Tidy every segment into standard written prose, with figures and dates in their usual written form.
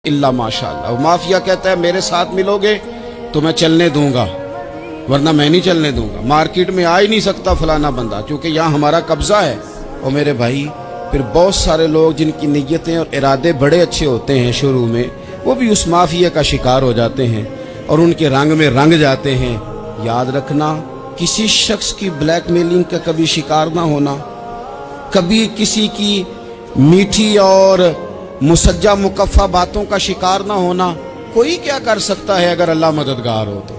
इल्ला माशाअल्लाह। माफिया कहता है मेरे साथ मिलोगे तो मैं चलने दूंगा, वरना मैं नहीं चलने दूंगा। मार्केट में आ ही नहीं सकता फलाना बंदा, क्योंकि यहाँ हमारा कब्जा है। और मेरे भाई फिर बहुत सारे लोग जिनकी नीयतें और इरादे बड़े अच्छे होते हैं शुरू में, वो भी उस माफिया का शिकार हो जाते हैं और उनके रंग में रंग जाते हैं। याद रखना, किसी शख्स की ब्लैकमेलिंग का कभी शिकार ना होना, कभी किसी की मीठी और मुसज्जा मुकफ़ा बातों का शिकार ना होना। कोई क्या कर सकता है अगर अल्लाह मददगार हो तो?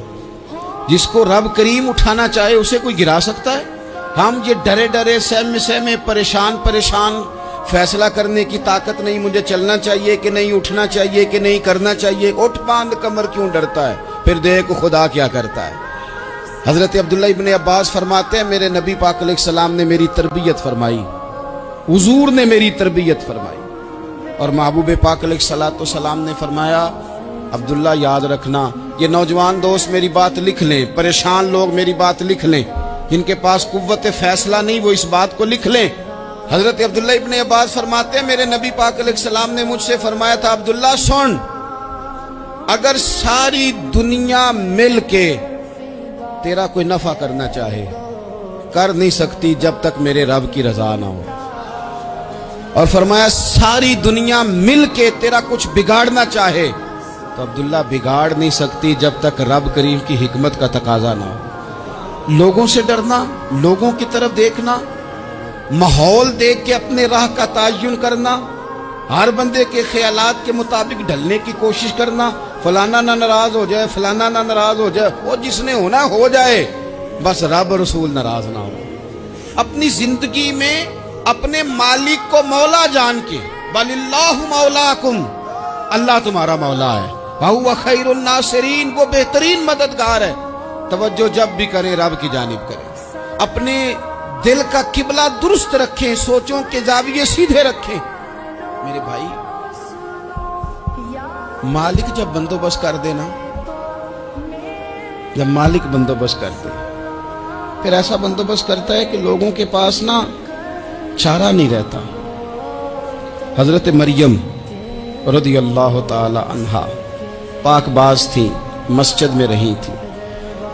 जिसको रब करीम उठाना चाहे उसे कोई गिरा सकता है? हम ये डरे डरे सहमे सहमे परेशान परेशान फैसला करने की ताकत नहीं, मुझे चलना चाहिए कि नहीं, उठना चाहिए कि नहीं, करना चाहिए। उठ बांध कमर क्यों डरता है? फिर देख खुदा क्या करता है। हजरत अब्दुल्ला इब्न अब्बास फरमाते हैं, मेरे नबी पाक अलैहिस्सलाम ने मेरी तरबियत फरमाई, हुजूर ने मेरी तरबियत फरमाई। और महबूब पाक अलैहिस्सलाम ने फरमाया, अब्दुल्ला याद रखना, ये नौजवान दोस्त मेरी बात लिख लें, परेशान लोग मेरी बात लिख लें, जिनके पास कुव्वत फैसला नहीं वो इस बात को लिख लें। हजरत अब्दुल्ला इब्न अब्बास फरमाते हैं, मेरे नबी पाक अलैहिस्सलाम ने मुझसे फरमाया था, अब्दुल्ला सुन, अगर सारी दुनिया मिल के तेरा कोई नफा करना चाहे, कर नहीं सकती जब तक मेरे रब की रजा ना हो। और फरमाया सारी दुनिया मिल के तेरा कुछ बिगाड़ना चाहे तो अब्दुल्ला बिगाड़ नहीं सकती जब तक रब करीम की हिकमत का तकाजा ना हो। लोगों से डरना, लोगों की तरफ देखना, माहौल देख के अपने राह का तयन करना, हर बंदे के ख्यालात के मुताबिक ढलने की कोशिश करना, फलाना ना नाराज हो जाए, फलाना ना नाराज हो जाए, वो जिसने होना हो जाए, बस रब रसूल नाराज ना हो। अपनी जिंदगी में अपने मालिक को मौला जान के, बलिल्लाहु मौलाकुम, अल्लाह तुम्हारा मौला है, वहुवा खैरुन नासिरीन, वो बेहतरीन मददगार है। तवज्जो जब भी करें रब की जानिब करें। अपने दिल का किबला दुरुस्त रखें, सोचों के जाविये सीधे रखें। मेरे भाई, मालिक जब बंदोबस्त कर देना, जब मालिक बंदोबस्त कर दे, फिर ऐसा बंदोबस्त करता है कि लोगों के पास ना चारा नहीं रहता। हजरत मरियम रदियल्लाहु ताला अन्हा पाकबाज थी, मस्जिद में रही थी,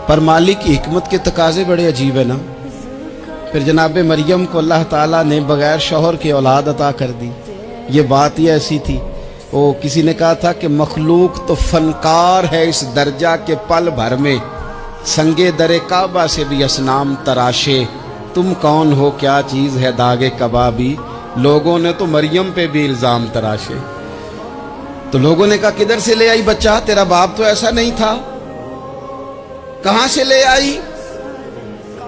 पर मालिक की हिकमत के तकाजे बड़े अजीब है ना। फिर जनाब मरियम को अल्लाह ताला ने बगैर शौहर की औलाद अता कर दी। ये बात ही ऐसी थी, वो किसी ने कहा था कि मखलूक तो फनकार है इस दर्जा के पल भर में, संगे दरे काबा से भी असनाम तराशे, तुम कौन हो क्या चीज़ है दागे कबाबी। लोगों ने तो मरियम पे भी इल्ज़ाम तराशे। तो लोगों ने कहा किधर से ले आई बच्चा, तेरा बाप तो ऐसा नहीं था, कहां से ले आई?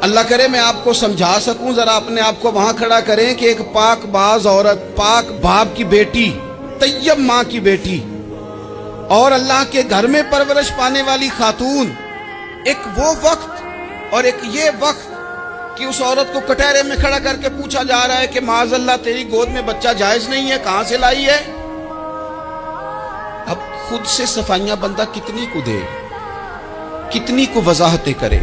अल्लाह करे मैं आपको समझा सकूं, जरा अपने आप को वहां खड़ा करें कि एक पाक बाज औरत, पाक बाप की बेटी, तैयब माँ की बेटी, और अल्लाह के घर में परवरिश पाने वाली खातून, एक वो वक्त और एक ये वक्त कि उस औरत को कटहरे में खड़ा करके पूछा जा रहा है कि माज़अल्लाह तेरी गोद में बच्चा जायज नहीं है, कहां से लाई है? अब खुद से सफाइयां बंदा कितनी को दे, कितनी को वजाहतें करे।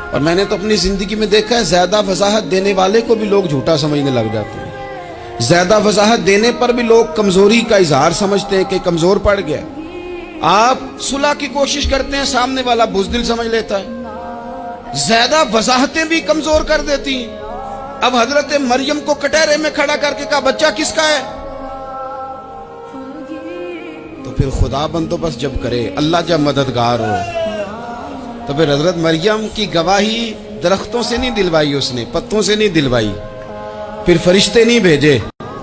और मैंने तो अपनी जिंदगी में देखा है, ज्यादा वजाहत देने वाले को भी लोग झूठा समझने लग जाते हैं। ज्यादा वजाहत देने पर भी लोग कमजोरी का इजहार समझते हैं कि कमजोर पड़ गया। आप सुलह की कोशिश करते हैं, सामने वाला बुज़दिल समझ लेता है। ज्यादा वजाहतें भी कमजोर कर देती हैं। अब हजरत मरियम को कटहरे में खड़ा करके कहा बच्चा किसका है? तो फिर खुदा बंदोबस्त जब करे, अल्लाह जब मददगार हो, तो फिर हजरत मरियम की गवाही दरख्तों से नहीं दिलवाई उसने, पत्तों से नहीं दिलवाई, फिर फरिश्ते नहीं भेजे।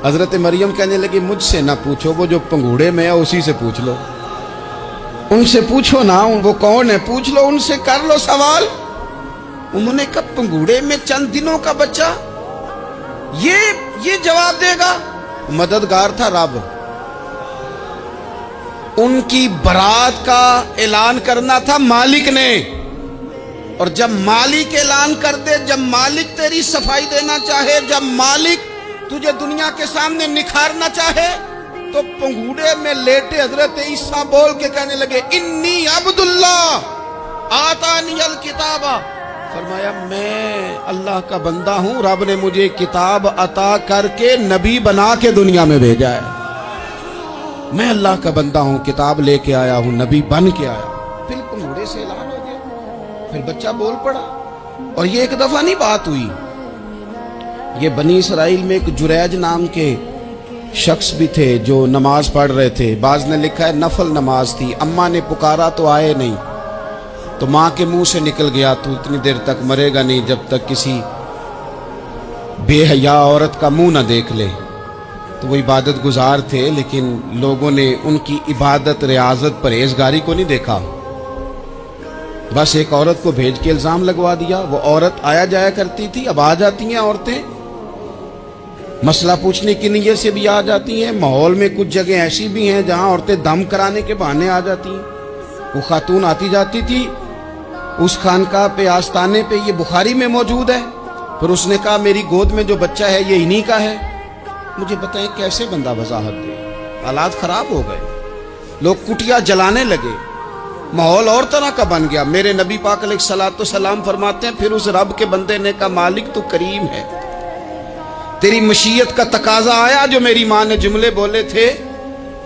हजरत मरियम कहने लगी मुझसे ना पूछो, वो जो पंगूड़े में है उसी से पूछ लो, उनसे पूछो ना, वो कौन है पूछ लो, उनसे कर लो सवाल। उन्होंने कब पंगूड़े में चंद दिनों का बच्चा, ये जवाब देगा? मददगार था रब। उनकी बरात का ऐलान करना था मालिक ने, और जब मालिक ऐलान कर दे, जब मालिक तेरी सफाई देना चाहे, जब मालिक तुझे दुनिया के सामने निखारना चाहे, तो पंगूड़े में लेटे हजरत ईसा बोल के कहने लगे इन्नी अब्दुल्ला आतानी अल किताबा, फरमाया मैं अल्लाह का बंदा हूं, रब ने मुझे किताब अता करके नबी बना के दुनिया में भेजा है। मैं अल्लाह का बंदा हूं, किताब लेके आया हूं, नबी बन के आया। बिल्कुल घोड़े से ऐलान हो गया। फिर बच्चा बोल पड़ा। और ये एक दफा नहीं बात हुई, ये बनी इसराइल में एक जुरैज नाम के शख्स भी थे जो नमाज पढ़ रहे थे। बाज ने लिखा है नफल नमाज थी। अम्मा ने पुकारा तो आए नहीं, तो माँ के मुंह से निकल गया, तू इतनी देर तक मरेगा नहीं जब तक किसी बेहया औरत का मुंह न देख ले। तो वो इबादत गुजार थे, लेकिन लोगों ने उनकी इबादत, रियाजत, परहेजगारी को नहीं देखा। बस एक औरत को भेज के इल्जाम लगवा दिया। वो औरत आया जाया करती थी, अब आ जाती हैं औरतें, मसला पूछने की नीयत से भी आ जाती हैं। माहौल में कुछ जगह ऐसी भी हैं जहां औरतें दम कराने के बहाने आ जाती हैं। वो खातून आती जाती थी उस खानकाह पे, आस्ताने पे, ये बुखारी में मौजूद है। फिर उसने कहा मेरी गोद में जो बच्चा है ये इन्हीं का है। मुझे बताएं कैसे बंदा वजाहत दे। हालात खराब हो गए, लोग कुटिया जलाने लगे, माहौल और तरह का बन गया। मेरे नबी पाक अलैहिस्सलाम फरमाते हैं फिर उस रब के बंदे ने कहा मालिक तू करीम है, तेरी मशीयत का तकाजा आया जो मेरी माँ ने जुमले बोले थे,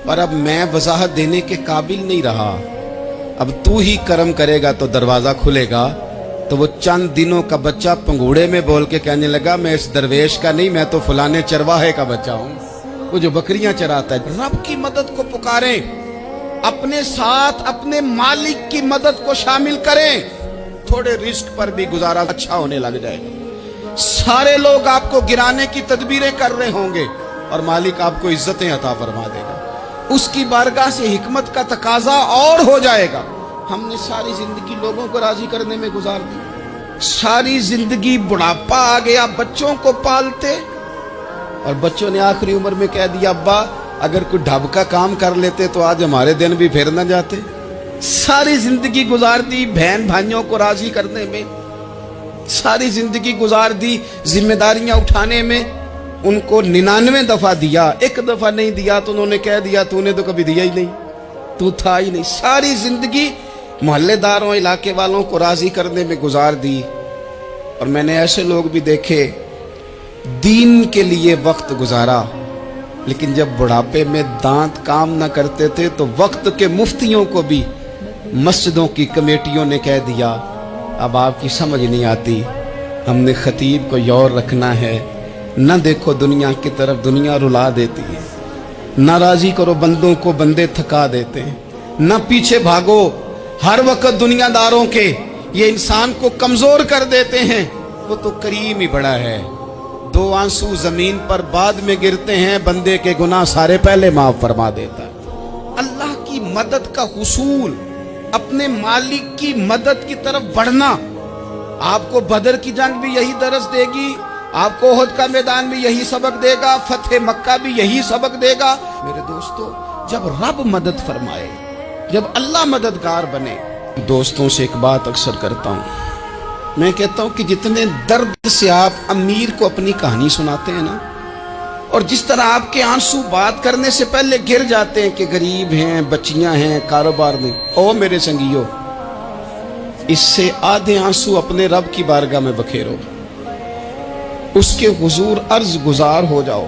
और अब मैं वजाहत देने के काबिल नहीं रहा। अब तू ही करम करेगा तो दरवाजा खुलेगा। तो वो चंद दिनों का बच्चा पंगूड़े में बोल के कहने लगा मैं इस दरवेश का नहीं, मैं तो फलाने चरवाहे का बच्चा हूं, वो जो बकरियां चराता है। रब की मदद को पुकारें, अपने साथ अपने मालिक की मदद को शामिल करें, थोड़े रिस्क पर भी गुजारा अच्छा होने लग जाएगा। सारे लोग आपको गिराने की तदबीरें कर रहे होंगे और मालिक आपको इज्जतें अता फरमा देगा। उसकी बारगाह से हिकमत का तकाजा और हो जाएगा। हमने सारी जिंदगी लोगों को राजी करने में गुजार दी, सारी जिंदगी बुढ़ापा आ गया बच्चों को पालते, और बच्चों ने आखिरी उम्र में कह दिया अब्बा अगर कोई ढब का काम कर लेते तो आज हमारे दिन भी फिर न जाते। सारी जिंदगी गुजार दी बहन भाइयों को राजी करने में, सारी जिंदगी गुजार दी जिम्मेदारियां उठाने में। उनको 99 दफा दिया, एक दफा नहीं दिया तो उन्होंने कह दिया तूने तो कभी दिया ही नहीं, तू था ही नहीं। सारी जिंदगी मोहल्लेदारों, इलाके वालों को राजी करने में गुजार दी। और मैंने ऐसे लोग भी देखे दीन के लिए वक्त गुजारा, लेकिन जब बुढ़ापे में दांत काम न करते थे तो वक्त के मुफ्तियों को भी मस्जिदों की कमेटियों ने कह दिया अब आपकी समझ नहीं आती, हमने खतीब को यौर रखना है, न देखो दुनिया की तरफ, दुनिया रुला देती है, न राजी करो बंदों को, बंदे थका देते हैं, न पीछे भागो हर वक्त दुनियादारों के, ये इंसान को कमजोर कर देते हैं। वो तो करीम ही बड़ा है, 2 आंसू जमीन पर बाद में गिरते हैं, बंदे के गुनाह सारे पहले माफ फरमा देता है। अल्लाह की मदद का हुसूल, अपने मालिक की मदद की तरफ बढ़ना। आपको बदर की जंग भी यही दरस देगी, आपको ओहद का मैदान भी यही सबक देगा, फतेह मक्का भी यही सबक देगा। मेरे दोस्तों, जब रब मदद फरमाए, जब अल्लाह मददगार बने। दोस्तों से एक बात अक्सर करता हूं, मैं कहता हूं कि जितने दर्द से आप अमीर को अपनी कहानी सुनाते हैं ना, और जिस तरह आपके आंसू बात करने से पहले गिर जाते हैं कि गरीब हैं, बच्चियां हैं, कारोबार नहीं, ओ मेरे संगियो, इससे आधे आंसू अपने रब की बारगाह में बखेरो, उसके हुजूर अर्ज गुजार हो जाओ।